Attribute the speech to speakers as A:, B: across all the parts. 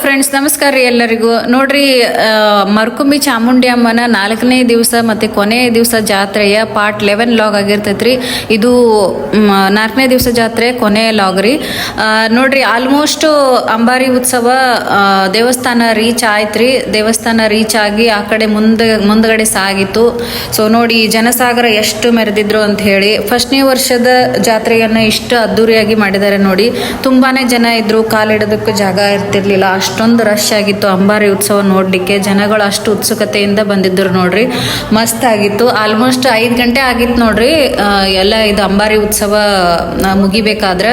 A: Friends, ನಮಸ್ಕಾರ ರೀ ಎಲ್ಲರಿಗೂ. ನೋಡ್ರಿ, ಮರ್ಕುಂಬಿ ಚಾಮುಂಡಿ ಅಮ್ಮನ 4ನೇ ದಿವಸ ಮತ್ತು ಕೊನೆಯ ದಿವಸ ಜಾತ್ರೆಯ ಪಾರ್ಟ್ 11 ಲಾಗ್ ಆಗಿರ್ತೈತ್ರಿ. ಇದು 4ನೇ ದಿವಸ ಜಾತ್ರೆ ಕೊನೆಯ ಲಾಗ್ ರೀ. ನೋಡ್ರಿ, ಆಲ್ಮೋಸ್ಟ್ ಅಂಬಾರಿ ಉತ್ಸವ ದೇವಸ್ಥಾನ ರೀಚ್ ಆಯ್ತ್ರಿ. ದೇವಸ್ಥಾನ ರೀಚ್ ಆಗಿ ಆ ಕಡೆ ಮುಂದಗಡೆ ಸಾಗಿತ್ತು. ಸೊ ನೋಡಿ, ಜನಸಾಗರ ಎಷ್ಟು ಮೆರೆದಿದ್ರು ಅಂತ ಹೇಳಿ. ಫಸ್ಟ್ನೇ ವರ್ಷದ ಜಾತ್ರೆಯನ್ನ ಇಷ್ಟು ಅದ್ದೂರಿಯಾಗಿ ಮಾಡಿದ್ದಾರೆ ನೋಡಿ. ತುಂಬಾನೇ ಜನ ಇದ್ರು, ಕಾಲಿಡೋದಕ್ಕೆ ಜಾಗ ಇರ್ತಿರ್ಲಿಲ್ಲ, ಅಷ್ಟೊಂದು ರಶ್ ಆಗಿತ್ತು ಅಂಬಾರಿ ಉತ್ಸವ ನೋಡ್ಲಿಕ್ಕೆ. ಜನಗಳು ಅಷ್ಟು ಉತ್ಸುಕತೆಯಿಂದ ಬಂದಿದ್ರು ನೋಡ್ರಿ. ಮಸ್ತ್ ಆಗಿತ್ತು. ಆಲ್ಮೋಸ್ಟ್ 5 ಗಂಟೆ ಆಗಿತ್ತು ನೋಡ್ರಿ. ಎಲ್ಲ ಇದು ಅಂಬಾರಿ ಉತ್ಸವ ಮುಗಿಬೇಕಾದ್ರೆ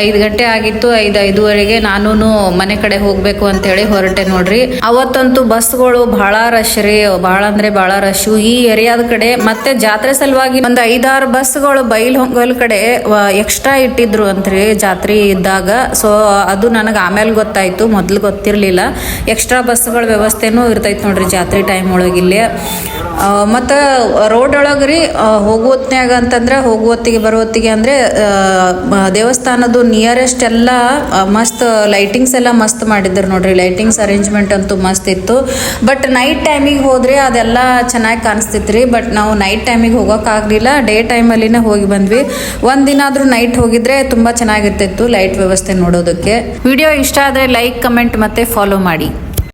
A: 5 ಗಂಟೆ ಆಗಿತ್ತು. 5:05ವರೆಗೆ ನಾನು ಮನೆ ಕಡೆ ಹೋಗ್ಬೇಕು ಅಂತ ಹೇಳಿ ಹೊರಟೆ ನೋಡ್ರಿ. ಅವತ್ತಂತೂ ಬಸ್ಗಳು ಬಹಳ ರಶ್ ರೀ, ಬಹಳ ಅಂದ್ರೆ ಬಹಳ ರಶ್. ಈ ಏರಿಯಾದ ಕಡೆ ಮತ್ತೆ ಜಾತ್ರೆ ಸಲುವಾಗಿ ಒಂದು 5-6 ಬಸ್ಗಳು ಬೈಲ್ ಕಡೆ ಎಕ್ಸ್ಟ್ರಾ ಇಟ್ಟಿದ್ರು ಅಂತ್ರಿ ಜಾತ್ರೆ ಇದ್ದಾಗ. ಸೊ ಅದು ನನಗೆ ಆಮೇಲೆ ಗೊತ್ತಾಯ್ತು, ಮೊದ್ಲು ಗೊತ್ತಿರಲಿಲ್ಲ. ಎಕ್ಸ್ಟ್ರಾ ಬಸ್ಗಳ ವ್ಯವಸ್ಥೆನೂ ಇರ್ತೈತೆ ನೋಡ್ರಿ ಜಾತ್ರೆ ಟೈಮ್ ಒಳಗೆ ಇಲ್ಲಿ. ಮತ್ತು ರೋಡ್ ಒಳಗೆ ರೀ ಹೋಗುವತ್ನ್ಯಾಗ ಅಂತಂದ್ರೆ ಹೋಗುವತ್ತಿಗೆ ಬರುವತ್ತಿಗೆ ಅಂದರೆ ದೇವಸ್ಥಾನದ್ದು ನಿಯರೆಸ್ಟ್ ಎಲ್ಲ ಮಸ್ತ್ ಲೈಟಿಂಗ್ಸ್ ಎಲ್ಲ ಮಸ್ತ್ ಮಾಡಿದ್ರು ನೋಡ್ರಿ. ಲೈಟಿಂಗ್ಸ್ ಅರೇಂಜ್ಮೆಂಟ್ ಅಂತೂ ಮಸ್ತ್ ಇತ್ತು. ಬಟ್ ನೈಟ್ ಟೈಮಿಗೆ ಹೋದ್ರೆ ಅದೆಲ್ಲ ಚೆನ್ನಾಗಿ ಕಾಣಿಸ್ತಿತ್ತು ರೀ. ಬಟ್ ನಾವು ನೈಟ್ ಟೈಮಿಗೆ ಹೋಗೋಕ್ಕಾಗಲಿಲ್ಲ, ಡೇ ಟೈಮಲ್ಲಿನೇ ಹೋಗಿ ಬಂದ್ವಿ. ಒಂದಿನ ಆದರೂ ನೈಟ್ ಹೋಗಿದ್ರೆ ತುಂಬ ಚೆನ್ನಾಗಿರ್ತಿತ್ತು ಲೈಟ್ ವ್ಯವಸ್ಥೆ ನೋಡೋದಕ್ಕೆ. ವಿಡಿಯೋ ಇಷ್ಟ ಆದರೆ ಲೈಕ್, ಕಮೆಂಟ್ ಮತ್ತು ಫಾಲೋ ಮಾಡಿ.